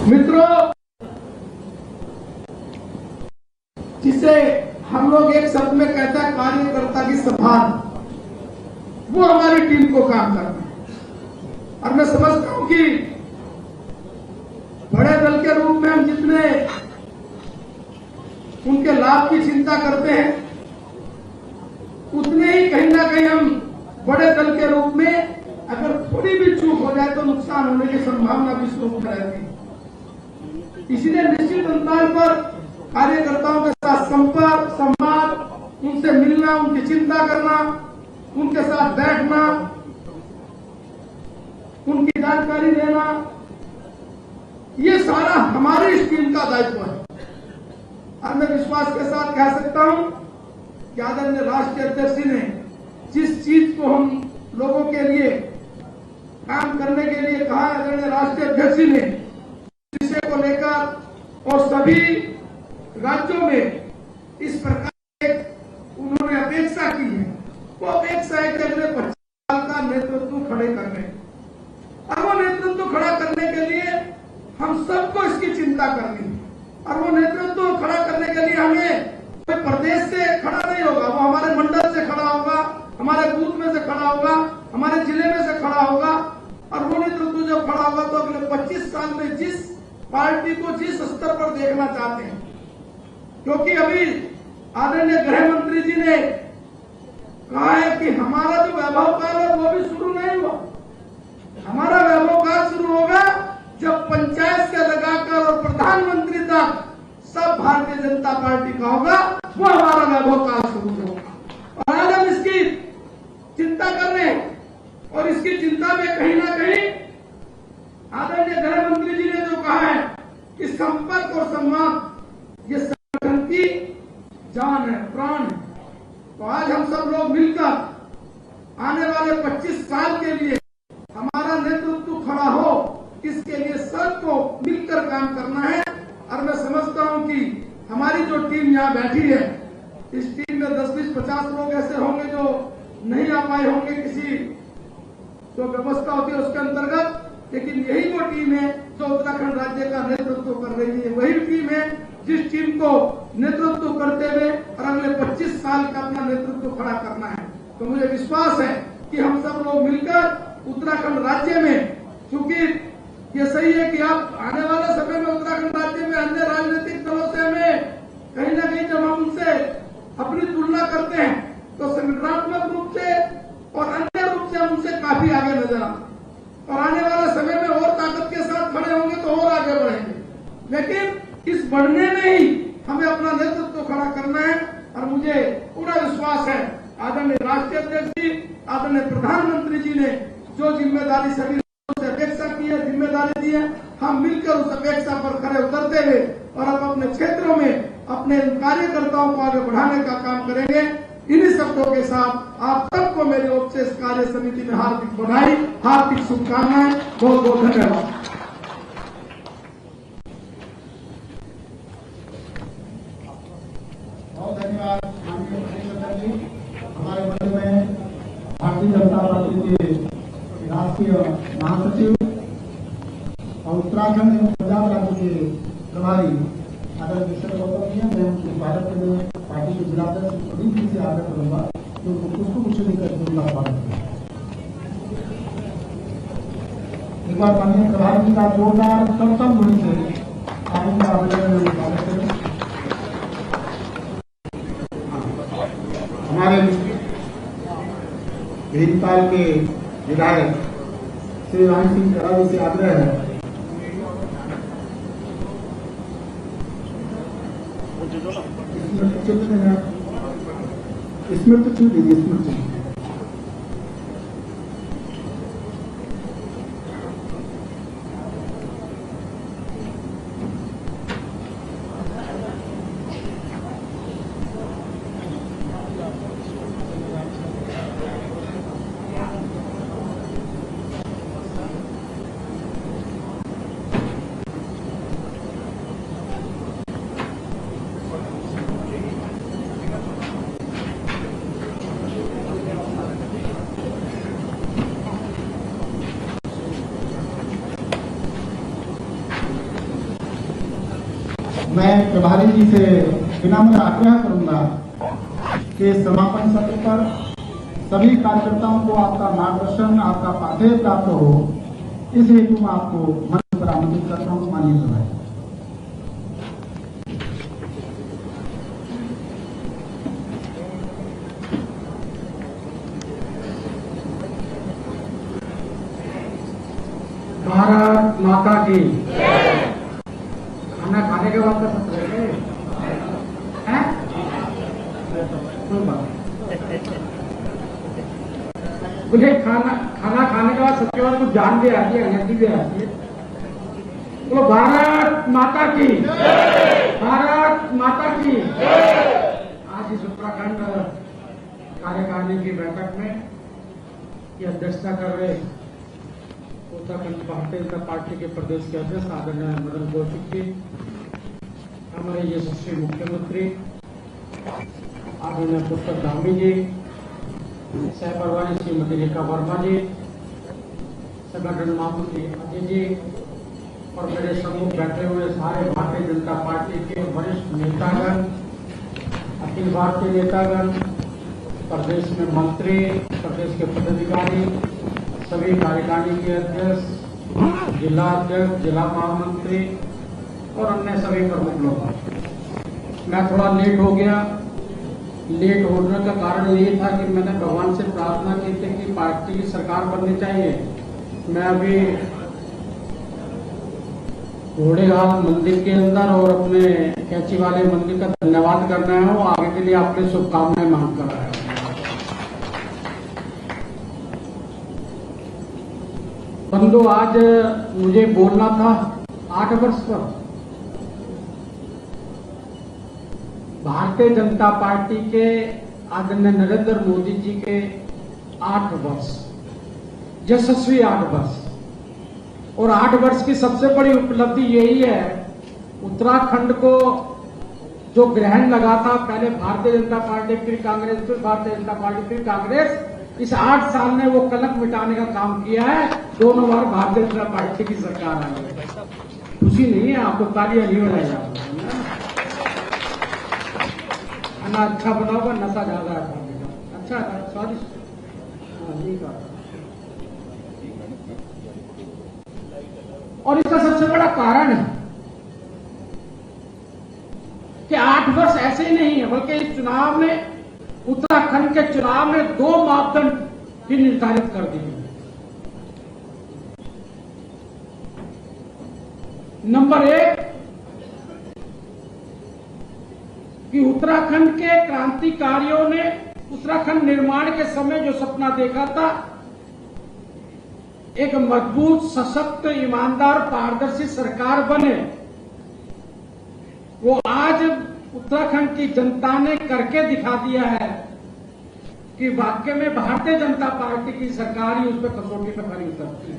मित्रों, जिसे हम लोग एक शब्द में कहते हैं कार्यकर्ता की संभाल, वो हमारी टीम को काम करना है। और मैं समझता हूं कि बड़े दल के रूप में हम जितने उनके लाभ की चिंता करते हैं, उतने ही कहीं ना कहीं हम बड़े दल के रूप में अगर थोड़ी भी चूक हो जाए तो नुकसान होने की संभावना भी स्वरूप रहती है। इसलिए निश्चित अंतराल पर कार्यकर्ताओं के साथ संपर्क, संवाद, उनसे मिलना, उनकी चिंता करना, उनके साथ बैठना, उनकी जानकारी देना, ये सारा हमारी इस टीम का दायित्व है। और मैं विश्वास के साथ कह सकता हूं कि आदरणीय राष्ट्रीय अध्यक्ष जी ने जिस चीज को हम लोगों के लिए काम करने के लिए कहा, आदरणीय राष्ट्रीय अध्यक्ष जी ने विषय को लेकर और सभी राज्यों में इस प्रकार उन्होंने अपेक्षा की है, वो अपेक्षा है कि अगले 25 साल का नेतृत्व खड़े करने, और वो नेतृत्व खड़ा करने के लिए हम सबको इसकी चिंता करनी है। और वो नेतृत्व खड़ा करने के लिए हमें कोई प्रदेश से खड़ा नहीं होगा, वो हमारे मंडल से खड़ा होगा, हमारे बूथ में से खड़ा होगा, हमारे जिले में से खड़ा होगा। और वो नेतृत्व जब खड़ा होगा तो अगले 25 साल में जिस पार्टी को जिस स्तर पर देखना चाहते हैं, क्योंकि अभी आदरणीय गृह मंत्री जी ने कहा है कि हमारा जो वैभव काल है वो भी शुरू नहीं हुआ। हमारा वैभव काल शुरू होगा जब पंचायत से लगाकर और प्रधानमंत्री तक सब भारतीय जनता पार्टी का होगा, वो हमारा वैभव काल शुरू होगा। और आज हम इसकी चिंता कर रहे हैं, और इसकी चिंता में कहीं ना कहीं आदरणीय गृह मंत्री जी ने जो कहा है कि संपर्क और संवाद ये संगठन की जान है, प्राण है। तो आज हम सब लोग मिलकर आने वाले 25 साल के लिए हमारा नेतृत्व खड़ा हो, इसके लिए सबको मिलकर काम करना है। और मैं समझता हूं कि हमारी जो टीम यहाँ बैठी है, इस टीम में 10, 20, 50 लोग ऐसे होंगे जो नहीं आ पाए होंगे, किसी जो व्यवस्था होती है उसके अंतर्गत, लेकिन यही वो टीम है जो उत्तराखंड राज्य का नेतृत्व कर रही है। वही टीम है जिस टीम को नेतृत्व करते हुए और अगले 25 साल का अपना नेतृत्व खड़ा करना है। तो मुझे विश्वास है कि हम सब लोग मिलकर उत्तराखंड राज्य में, चूंकि ये सही है कि आप आने वाले समय में उत्तराखंड राज्य में अन्य राजनीतिक दलों से हमें कहीं ना कहीं जब हम उनसे अपनी तुलना करते हैं तो संगठनात्मक रूप से और अन्य रूप से हम उनसे काफी आगे नजर आते, और आने वाले समय में और ताकत के साथ खड़े होंगे तो और आगे बढ़ेंगे। लेकिन इस बढ़ने में ही हमें अपना नेतृत्व खड़ा करना है। और मुझे पूरा विश्वास है आदरणीय राष्ट्रीय अध्यक्ष जी, आदरणीय प्रधानमंत्री जी ने जो जिम्मेदारी सभी से अपेक्षा की है, जिम्मेदारी दी है, हम मिलकर उस अपेक्षा पर खड़े उतरते हुए और अब अपने क्षेत्रों में अपने कार्यकर्ताओं को आगे बढ़ाने का काम करेंगे। इन्हीं शब्दों के साथ आप सबको मेरी ओर से इस कार्य समिति में हार्दिक बधाई, हार्दिक शुभकामनाएं। बहुत बहुत धन्यवाद। बहुत धन्यवाद हमारे मध्य में भारतीय जनता पार्टी के राष्ट्रीय महासचिव और उत्तराखंड एवं पंजाब राज्य के प्रभारी आदरणीय मिस्टर गौतम जी हैं। मैं उनके स्वागत के लिए पार्टी के जिलाध्यक्ष प्रदीप जी से आग्रह करूंगा कि उनको पुष्प गुच्छ देकर उनका स्वागत करें। एक बार माननीय प्रभारी जी का जोरदार समर्थन ध्वनि से आप उनका अभिनंदन स्वागत करें। हमारे भीमताल के विधायक श्री राम सिंह करा जी से आग्रह है स्मृति छू दीजिए, स्मृति। मैं प्रभारी जी से विनम्र आग्रह करूंगा कि समापन सत्र पर सभी कार्यकर्ताओं को आपका मार्गदर्शन, आपका पाथेय प्राप्त हो, इस हेतु में आपको मंच पर आमंत्रित करता हूँ। माननीय सभा, भारत माता की। खाना खाने के बाद का सत्र है? मुझे खाना खाने के बाद सबके बाद कुछ जान भी आती है, एनर्जी भी आती है। तो भारत माता की, भारत माता की। आज इस उत्तराखंड कार्यकारिणी की बैठक में की अध्यक्षता कर रहे उत्तराखंड भारतीय जनता पार्टी के प्रदेश के अध्यक्ष आदरणीय मदन कौशिक जी, हमारे यशस्वी मुख्यमंत्री आदरणीय पुष्कर धामी जी, सहप्रभारी श्रीमती रेखा वर्मा जी, संगठन महामंत्री अजय जी और मेरे सम्मुख बैठे हुए सारे भारतीय जनता पार्टी के वरिष्ठ नेतागण, अखिल भारतीय नेतागण, प्रदेश में मंत्री, प्रदेश के पदाधिकारी, सभी कार्यकारिणी के अध्यक्ष, जिला अध्यक्ष, जिला महामंत्री और अन्य सभी प्रमुख लोग। मैं थोड़ा लेट हो गया। लेट होने का कारण ये था कि मैंने भगवान से प्रार्थना की थी कि पार्टी की सरकार बननी चाहिए। मैं अभी घोड़ेहाल मंदिर के अंदर और अपने कैची वाले मंदिर का धन्यवाद करना है, आगे के लिए आपने शुभकामनाएं मांग कर रहा है। बंधु, आज मुझे बोलना था 8 वर्ष पर। भारतीय जनता पार्टी के आदरणीय नरेंद्र मोदी जी के 8 वर्ष, यशस्वी 8 वर्ष, और 8 वर्ष की सबसे बड़ी उपलब्धि यही है, उत्तराखंड को जो ग्रहण लगा था, पहले भारतीय जनता पार्टी, फिर कांग्रेस, फिर भारतीय जनता पार्टी, फिर कांग्रेस, इस 8 साल में वो कलंक मिटाने का काम किया है। दोनों बार भारतीय जनता पार्टी की सरकार आई है। खुशी नहीं है आपको? तालियां नहीं बजाई आपको? खाना अच्छा बना हुआ, नशा ज्यादा है, अच्छा है, स्वादिष्ट। और इसका सबसे बड़ा कारण है कि 8 वर्ष ऐसे ही नहीं है, बल्कि इस चुनाव में, उत्तराखंड के चुनाव में 2 मापदंड भी निर्धारित कर दिए। नंबर 1 कि उत्तराखंड के क्रांतिकारियों ने उत्तराखंड निर्माण के समय जो सपना देखा था, एक मजबूत, सशक्त, ईमानदार, पारदर्शी सरकार बने, वो आज उत्तराखंड की जनता ने करके दिखा दिया है कि वाकई में भारतीय जनता पार्टी की सरकार ही उस पर कसौटी पर खड़ी उतरती है।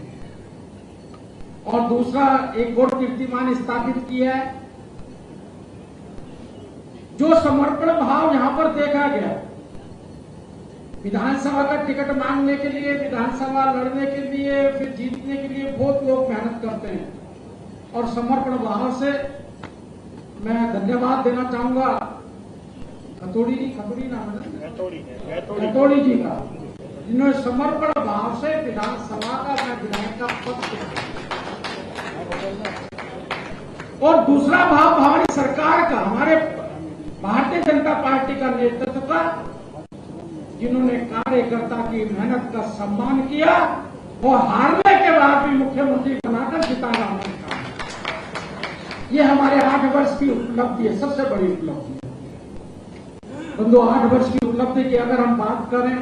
और दूसरा एक और कीर्तिमान स्थापित किया है, जो समर्पण भाव यहां पर देखा गया, विधानसभा का टिकट मांगने के लिए, विधानसभा लड़ने के लिए, फिर जीतने के लिए बहुत लोग मेहनत करते हैं, और समर्पण भाव से मैं धन्यवाद देना चाहूंगा खतौड़ी जी का, जिन्होंने समर्पण भाव से विधानसभा का, मैं विधायक का पद किया। और दूसरा भाव हमारी सरकार का, हमारे भारतीय जनता पार्टी का नेतृत्व का, जिन्होंने कार्यकर्ता की मेहनत का सम्मान किया और हारने के बाद भी मुख्यमंत्री बनाकर जिताना हमारे काम। ये हमारे 8 वर्ष की उपलब्धि है, सबसे बड़ी उपलब्धि है। बंधु, 8 वर्ष की उपलब्धि की अगर हम बात करें,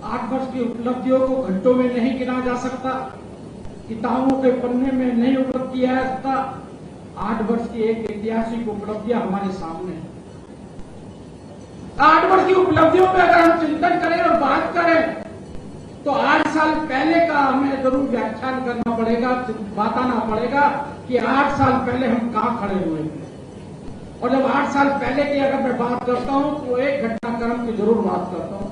8 वर्ष की उपलब्धियों को घंटों में नहीं गिना जा सकता, किताबों के पन्ने में नहीं उपलब्ध किया जा सकता। 8 वर्ष की एक ऐतिहासिक उपलब्धियां हमारे सामने है। 8 वर्ष की उपलब्धियों पे अगर हम चिंतन करें और बात करें, तो 8 साल पहले का हमें जरूर व्याख्यान करना पड़ेगा, बताना पड़ेगा कि 8 साल पहले हम कहां खड़े हुए थे। और जब 8 साल पहले की अगर मैं बात करता हूं, तो एक घटनाक्रम की जरूर बात करता हूं,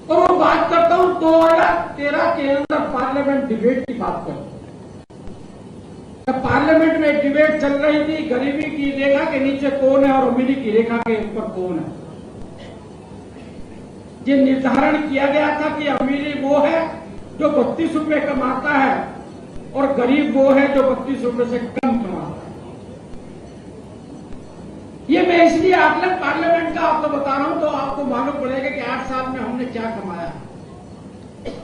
और वो बात करता हूं 2013 के अंदर पार्लियामेंट डिबेट की बात करता हूं। जब पार्लियामेंट में एक डिबेट चल रही थी गरीबी की रेखा के नीचे कौन है और अमीरी की रेखा के ऊपर कौन है, ये निर्धारण किया गया था कि अमीरी वो है जो 32 रुपए कमाता है और गरीब वो है जो 32 रुपए से कम कमाता है। ये मैं इसलिए आकलन पार्लियामेंट का आपको बता रहा हूं तो आपको मालूम पड़ेगा कि 8 साल में हमने क्या कमाया है।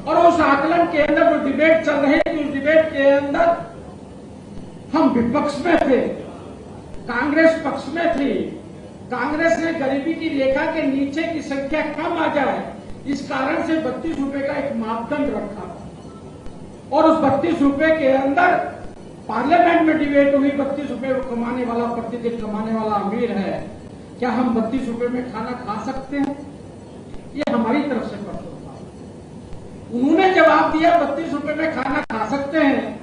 और उस आकलन के अंदर जो डिबेट चल रही थी, उस डिबेट के अंदर हम विपक्ष में थे, कांग्रेस पक्ष में थी। कांग्रेस ने गरीबी की रेखा के नीचे की संख्या कम आ जाए इस कारण से 32 रुपए का एक मापदंड रखा था और उस 32 रुपए के अंदर पार्लियामेंट में डिबेट हुई। 32 रुपए कमाने वाला, प्रतिदिन कमाने वाला अमीर है, क्या हम 32 रुपए में खाना खा सकते हैं? ये हमारी तरफ से प्रश्न था। उन्होंने जवाब दिया 32 रुपए में खाना खा सकते हैं।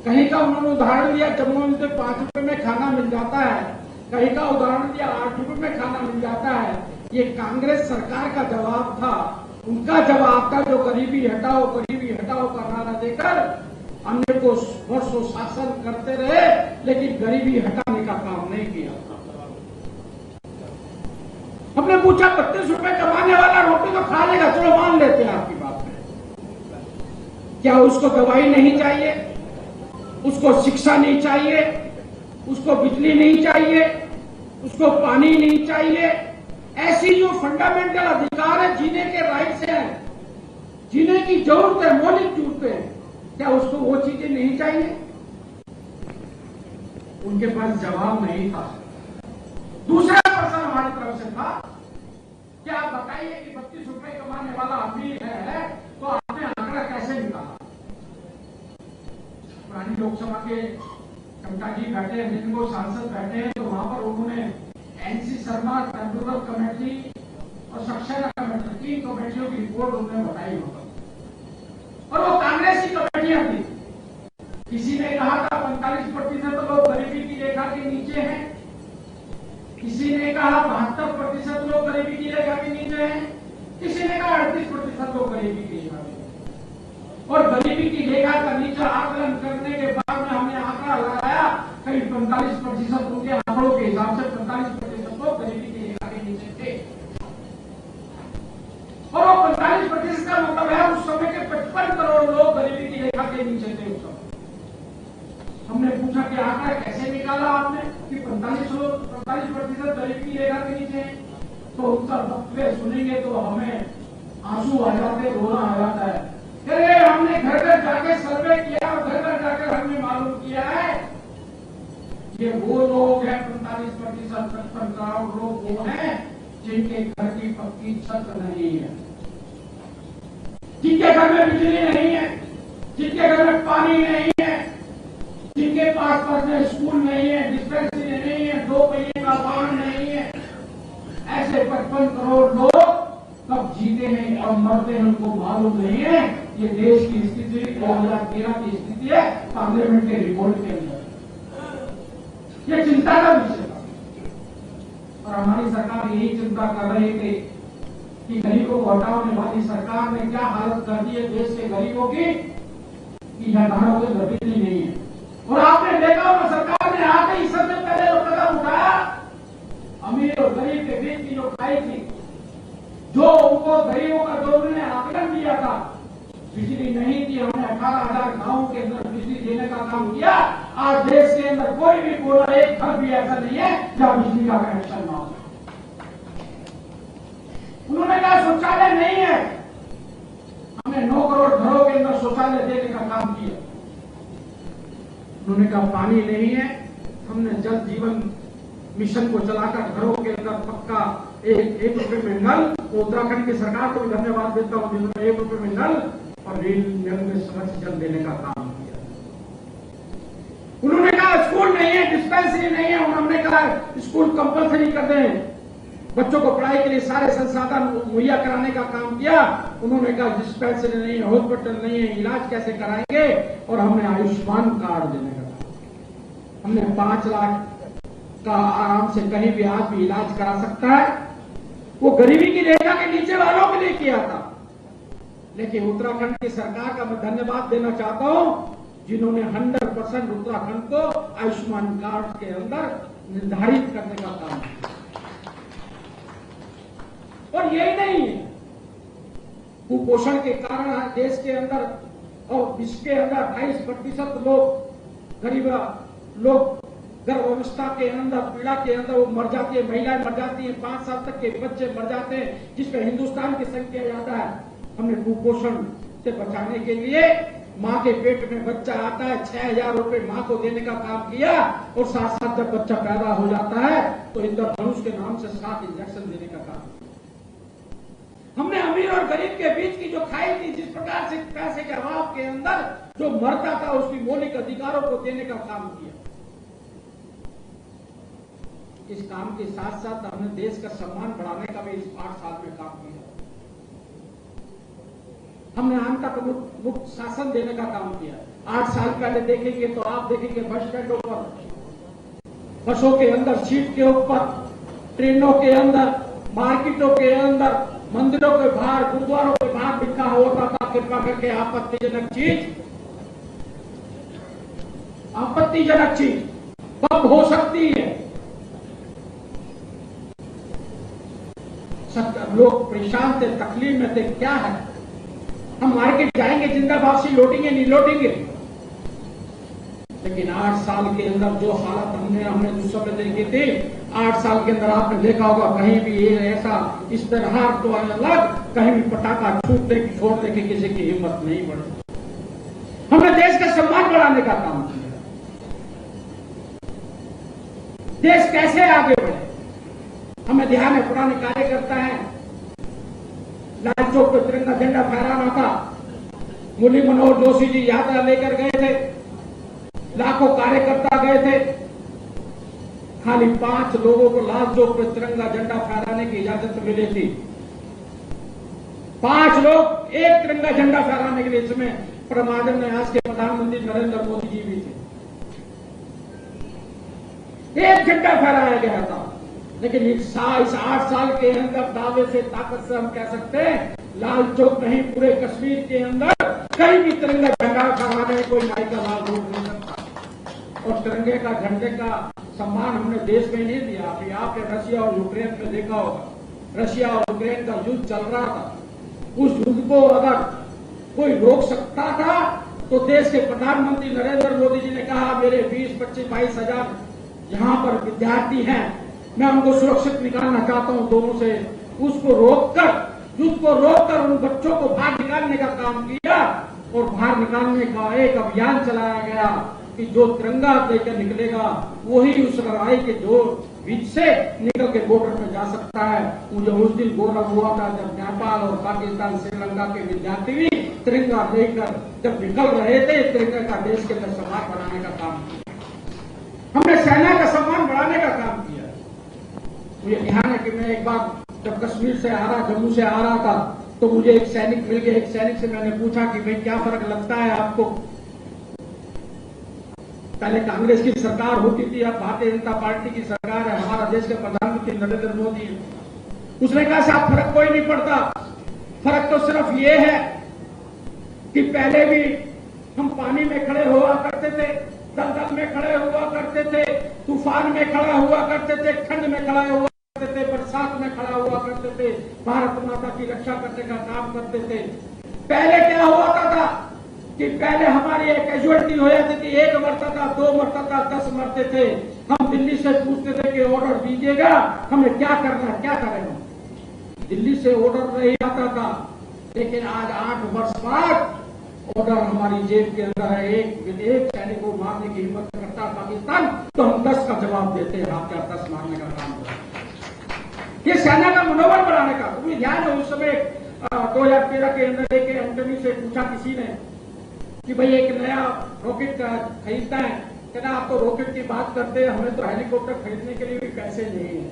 कहीं का उन्होंने उदाहरण दिया जम्मू में 5 रुपए में खाना मिल जाता है, कहीं का उदाहरण दिया 8 रुपए में खाना मिल जाता है। ये कांग्रेस सरकार का जवाब था। उनका जवाब था जो गरीबी हटाओ का नारा देकर हमने को वर्षों शासन करते रहे लेकिन गरीबी हटाने का काम नहीं किया। हमने पूछा 32 रुपए कमाने वाला रोटी तो खा लेगा, चलो मान लेते हैं आपकी बात में, क्या उसको दवाई नहीं चाहिए, उसको शिक्षा नहीं चाहिए, उसको बिजली नहीं चाहिए, उसको पानी नहीं चाहिए? ऐसी जो फंडामेंटल अधिकार है, जीने के राइट्स हैं, जीने की जरूरत है, मौलिक जरूरतें, क्या उसको वो चीजें नहीं चाहिए? उनके पास जवाब नहीं था। दूसरा प्रश्न हमारी तरफ से था कि आप बताइए कि 32 रुपए कमाने वाला अमीर है तो आपने आंकड़ा कैसे निकाला? पुरानी लोकसभा के चमटा जी बैठे हैं, जिनको सांसद बैठे हैं, तो वहां पर उन्होंने एनसी शर्मा, टेंडुलकर कमेटी और सक्सेना कमेटी, 3 कमेटियों की रिपोर्ट उन्होंने बताई और वो कांग्रेस की कमेटियां थी। किसी ने कहा था 45% लोग गरीबी की रेखा के नीचे हैं, किसी ने कहा 72% लोग गरीबी की रेखा के नीचे हैं, किसी ने कहा 38% लोग गरीबी की रेखा के नीचे। और गरीबी की रेखा का नीचे आकलन करने के बाद में हमने आंकड़ा लगाया, कहीं 45% उनके आंकड़ों के हिसाब से 45% लोग गरीबी की रेखा के नीचे थे। और वो 45% का मतलब है उस समय के 55 करोड़ लोग गरीबी की रेखा के नीचे थे उस समय। हमने पूछा कि आंकड़ा कैसे निकाला आपने कि 45% गरीबी की रेखा के नीचे हैं? तो उनका वक्तव्य सुनेंगे तो हमें आंसू आ जाते, रोना आ जाता है। अरे हमने घर घर जाके सर्वे किया और घर घर जाकर हमने मालूम किया है ये वो लोग हैं 45%, 55 करोड़ लोग वो हैं जिनके घर की पक्की छत नहीं है, जिनके घर में बिजली नहीं है, जिनके घर में पानी नहीं है, जिनके पास पढ़ने स्कूल नहीं है, डिस्पेंसरी नहीं है, 2 पहिए का वाहन नहीं है। ऐसे 55 करोड़ लोग कब जीते हैं और मरते हैं उनको मालूम नहीं है। ये देश की स्थिति 2013 की स्थिति है, पार्लियामेंट के रिपोर्ट के अंदर ये चिंता का विषय था। और हमारी सरकार यही चिंता कर रही थी कि गरीबों को हटाने वाली सरकार ने क्या हालत कर दी है देश के गरीबों की कि घरों के घर बिजली नहीं है। और आपने देखा होगा सरकार ने आके ही सबसे पहले जो कदम उठाया, अमीर और गरीब के बीच की जो खाई थी, जो उनको गरीबों का जो उन्होंने आकलन दिया था, बिजली नहीं थी, हमने 18,000 गांवों के अंदर बिजली देने का काम किया। आज देश के अंदर कोई भी कोना, एक घर भी ऐसा नहीं है जहां बिजली का कनेक्शन ना हो। उन्होंने कहा शौचालय नहीं है, हमने 9 करोड़ घरों के अंदर शौचालय देने का काम किया। उन्होंने कहा पानी नहीं है, हमने जल जीवन मिशन को चलाकर घरों के अंदर पक्का 1 रुपए में नल, उत्तराखंड की सरकार को भी धन्यवाद देता हूं जिन्होंने 1 रुपए में नल और रेल में स्वच्छ जल देने का काम किया। उन्होंने कहा स्कूल नहीं है, डिस्पेंसरी नहीं है, हमने कहा स्कूल कंपलसरी कर दें, बच्चों को पढ़ाई के लिए सारे संसाधन मुहैया कराने का काम किया। उन्होंने कहा डिस्पेंसरी नहीं है, हॉस्पिटल नहीं है, इलाज कैसे कराएंगे? और हमने आयुष्मान कार्ड देने का काम, हमने 5 लाख का आराम से कहीं भी आज भी इलाज करा सकता है। वो गरीबी की रेखा के नीचे वालों के लिए किया था। लेकिन उत्तराखंड की सरकार का मैं धन्यवाद देना चाहता हूं जिन्होंने 100% उत्तराखंड को आयुष्मान कार्ड के अंदर निर्धारित करने का काम किया। और यही नहीं है, कुपोषण के कारण देश के अंदर और विश्व के अंदर 28% लोग, गरीब लोग गर्भावस्था के अंदर, पीड़ा के अंदर वो मर जाती है, महिलाएं मर जाती हैं, 5 साल तक के बच्चे मर जाते हैं, जिसमें हिंदुस्तान की संख्या ज्यादा है। हमने कुपोषण से बचाने के लिए मां के पेट में बच्चा आता है, 6,000 रुपए मां को देने का काम किया, और साथ साथ जब बच्चा पैदा हो जाता है तो इंद्रधनुष के नाम से 7 इंजेक्शन देने का काम किया। हमने अमीर और गरीब के बीच की जो खाई थी, जिस प्रकार से पैसे के अभाव के अंदर जो मरता था, उसकी मौलिक अधिकारों को देने का काम किया। इस काम के साथ साथ हमने देश का सम्मान बढ़ाने का भी इस 8 साल में काम किया। हमने आंतक मुक्त शासन देने का काम किया। 8 साल पहले देखेंगे तो आप देखेंगे बस स्टैंडों पर, बसों के अंदर, सीट के ऊपर, ट्रेनों के अंदर, मार्केटों के अंदर, मंदिरों के बाहर, गुरुद्वारों के बाहर लिखा होता था, कृपा करके आपत्तिजनक चीज कब हो सकती है। लोग परेशान थे, तकलीफ में थे, क्या है, हम मार्केट जाएंगे, जिंदा वापसी लौटेंगे, नहीं लौटेंगे। लेकिन 8 साल के अंदर जो हालत हमने उस समय देखी थी, 8 साल के अंदर आपने देखा होगा, कहीं भी ये ऐसा इस तरह तो अलग, कहीं भी पटाखा छोड़ने की किसी की हिम्मत नहीं बढ़ी। हमने देश का सम्मान बढ़ाने का काम किया। देश कैसे आगे बढ़े, हमें ध्यान है, पुराने कार्यकर्ता हैं, लाल चौक पर तिरंगा झंडा फहराना था, मुरली मनोहर जोशी जी यात्रा लेकर गए थे, लाखों कार्यकर्ता गए थे, खाली 5 लोगों को लाल चौक पर तिरंगा झंडा फहराने की इजाजत मिली थी। 5 लोग एक तिरंगा झंडा फहराने के लिए, इसमें परमादन में आज के प्रधानमंत्री नरेंद्र मोदी जी भी थे। एक झंडा फहराया गया था। लेकिन इस 8 साल के अंदर दावे से, ताकत से हम कह सकते हैं, लाल चौक नहीं, पूरे कश्मीर के अंदर कहीं भी तिरंगा झंडा फहराने में कोई नाई का लाल रोक नहीं सकता। और तिरंगे का, झंडे का सम्मान हमने देश में नहीं दिया। अभी आपने रशिया और यूक्रेन में देखा होगा, रशिया और यूक्रेन का युद्ध चल रहा था, उस युद्ध को अगर कोई रोक सकता था तो देश के प्रधानमंत्री नरेंद्र मोदी जी ने कहा, मेरे 20, 25, 22 हजार यहाँ पर विद्यार्थी हैं, मैं उनको सुरक्षित निकालना चाहता हूं दोनों से। उसको रोककर, युद्ध को रोककर उन बच्चों को बाहर निकालने का काम किया, और बाहर निकालने का एक अभियान चलाया गया कि जो तिरंगा लेकर निकलेगा वही उस लड़ाई के जो बीच से निकल के बॉर्डर पे जा सकता है। मुझे उस दिन गौरव हुआ था जब नेपाल और पाकिस्तान, श्रीलंका के विद्यार्थी भी तिरंगा लेकर जब निकल रहे थे, तिरंगा का देश के अंदर सम्मान बढ़ाने का काम किया। हमने सेना का सम्मान बढ़ाने का काम किया। मुझे ध्यान है कि मैं एक बार जब कश्मीर से आ रहा, जम्मू से आ रहा था, तो मुझे एक सैनिक मिल गया। एक सैनिक से मैंने पूछा कि भाई क्या फर्क लगता है आपको, पहले कांग्रेस की सरकार होती थी, अब भारतीय जनता पार्टी की सरकार है, हमारा देश के प्रधानमंत्री नरेंद्र मोदी है। उसने कहा साहब फर्क कोई नहीं पड़ता, फर्क तो सिर्फ ये है कि पहले भी हम पानी में खड़े हुआ करते थे, दलदल में खड़े हुआ करते थे, तूफान में खड़ा हुआ करते थे, ठंड में खड़ा हुआ करते थे, बरसात में खड़ा हुआ करते थे, भारत माता की रक्षा करने का काम करते थे। पहले क्या हुआ था कि पहले हमारी एक कैजुअलिटी हो जाती थी, 1 मरता था, 2 मरता था, 10 मरते थे। हम दिल्ली से पूछते थे कि ऑर्डर दीजिएगा, हमें क्या करना है, क्या करेंगे। दिल्ली से ऑर्डर नहीं आता था, लेकिन आज 8 वर्ष बाद ऑर्डर हमारी जेब के अंदर है। एक सैनिक को मारने की हिम्मत करता पाकिस्तान, तो हम 10 का जवाब देते हैं, आप क्या 10 मारने का काम करते। ये सेना का मनोबल बढ़ाने का। तुम्हें ध्यान है उस समय 2013 के अंदर एक एंटनी से पूछा किसी ने कि भाई एक नया रॉकेट खरीदना है, कहना आप तो रॉकेट की बात करते हैं, हमें तो हेलीकॉप्टर खरीदने के लिए भी पैसे नहीं है।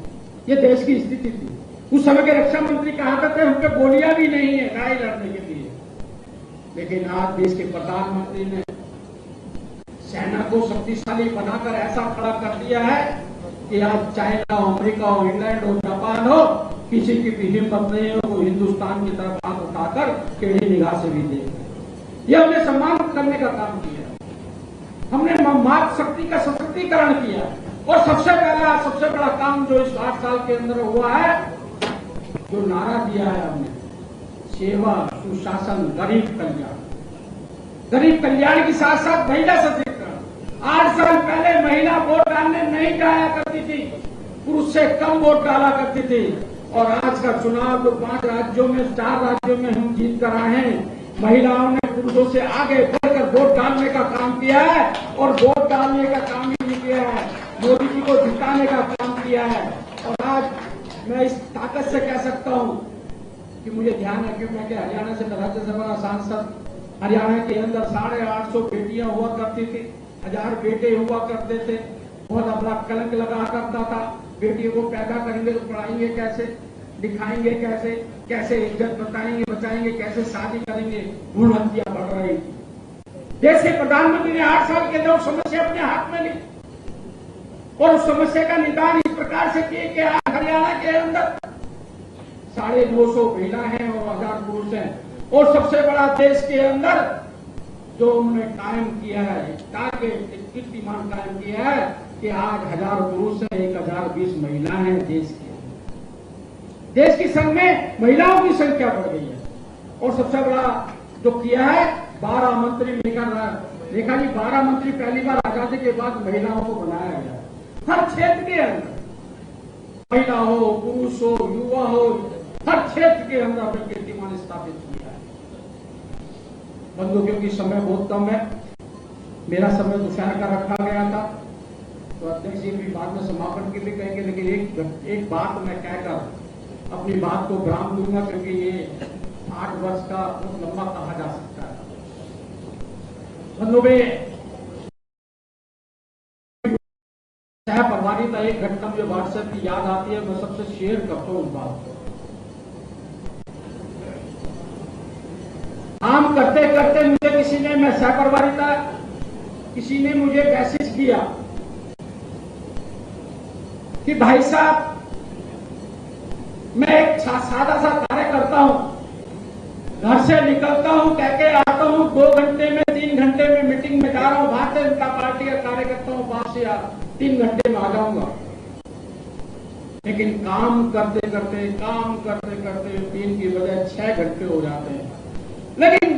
ये देश की स्थिति थी। उस समय के रक्षा मंत्री कहा करते हम पे गोलियां भी नहीं है लड़ाई लड़ने के लिए। लेकिन आज देश के प्रधानमंत्री ने सेना को शक्तिशाली बनाकर ऐसा खड़ा कर दिया है कि आज चाइना हो, अमेरिका हो, इंग्लैंड हो, जापान हो, किसी की भी हिम्मत नहीं हो वो हिंदुस्तान की तरफ हाथ उठाकर टेढ़ी निगाह से भी देख। ये हमने सम्मान करने का काम किया। हमने मातृ शक्ति का सशक्तिकरण किया और सबसे बड़ा काम जो इस 8 साल के अंदर हुआ है, जो नारा दिया है हमने, सेवा, सुशासन, गरीब कल्याण। गरीब कल्याण के साथ साथ महिला सशक्तिकरण। 8 साल पहले महिला वोट डालने नहीं जाया करती थी, पुरुष से कम वोट डाला करती थी, और आज का चुनाव जो 5 राज्यों में 4 राज्यों में हम जीत कर आए हैं, महिलाओं ने पुरुषों से आगे बढ़कर वोट डालने का काम किया है, और वोट डालने का काम ही नहीं किया है, मोदी जी को जिताने का काम किया है। और आज मैं इस ताकत से कह सकता हूं कि मुझे ध्यान है कि मैं हरियाणा से राज्यसभा का सांसद, हरियाणा के अंदर 850 बेटियां हुआ करती थी, 1000 बेटे हुआ करते थे, बहुत बड़ा कलंक लगा करता था। बेटियों को पैदा करेंगे तो पढ़ाएंगे कैसे, दिखाएंगे कैसे, कैसे इज्जत बचाएंगे, कैसे शादी करेंगे, भ्रूण हत्या बढ़ रही थी। देश के प्रधानमंत्री ने 8 साल के अंदर समस्या अपने हाथ में ली और उस समस्या का निदान इस प्रकार से किए कि आज हरियाणा के अंदर 250 महिला हैं और 1000 पुरुष हैं, और सबसे बड़ा देश के अंदर जो उन्होंने कायम किया है, कीर्तिमान कायम किया है कि आज 1000 पुरुष हैं, 1020 महिला हैं देश की संघ में महिलाओं की संख्या बढ़ गई है। और सबसे बड़ा जो किया है, 12 मंत्री रेखा जी 12 मंत्री पहली बार आजादी के बाद महिलाओं को बनाया गया। हर क्षेत्र के अंदर, महिला हो, पुरुष हो, युवा हो, हर क्षेत्र के अंदर अपने कीर्तिमान स्थापित किया है। बंधु, क्योंकि समय बहुत कम है, मेरा समय दोपहर का रखा गया था, तो अध्यक्ष जी भी बाद में समापन के लिए कहेंगे, लेकिन एक बात मैं कहकर अपनी बात को विराम दूंगा, क्योंकि ये 8 वर्ष का बहुत लंबा कहा जा सकता है। बंधुओं, सहपरिवारिता एक घटना मुझे व्हाट्सएप की याद आती है, मैं सबसे शेयर करता हूँ उस बात को। काम करते करते मुझे किसी ने, मैं सहपरिवारिता, किसी ने मुझे मैसेज किया कि भाई साहब, मैं एक सादा सा कार्य करता हूं, घर से निकलता हूं, कह के आता हूं, 2 घंटे में 3 घंटे में मीटिंग में जा रहा हूं, भारतीय जनता पार्टी का कार्य करता हूं, 5 या 3 घंटे में आ जाऊंगा, लेकिन काम करते करते 3 की बजाय 6 घंटे हो जाते हैं। लेकिन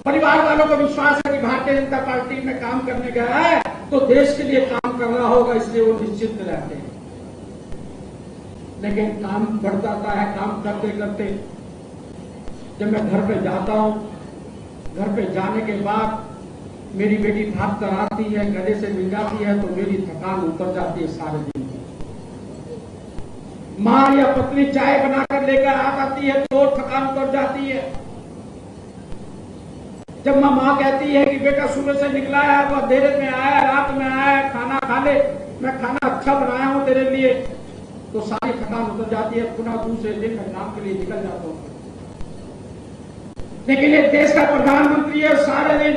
परिवार वालों को विश्वास है कि भारतीय जनता पार्टी में काम करने गया है तो देश के लिए काम करना होगा, इसलिए वो निश्चित रहते हैं। लेकिन काम बढ़ जाता है, काम करते करते जब मैं घर पे जाता हूं, घर पे जाने के बाद मेरी बेटी भाग कर आती है, गले से मिल जाती है, तो मेरी थकान उतर जाती है सारे दिन की। माँ या पत्नी चाय बनाकर लेकर आ जाती है तो थकान उतर जाती है। जब माँ कहती है कि बेटा सुबह से निकला है, अब अंधेरे में आया, रात में आया, खाना खा ले, मैं खाना अच्छा बनाया हूं तेरे लिए, तो सारी थकान उतर जाती है, पुनः दूसरे दिन मैं काम के लिए निकल जाता हूं। लेकिन एक देश का प्रधानमंत्री है, सारे दिन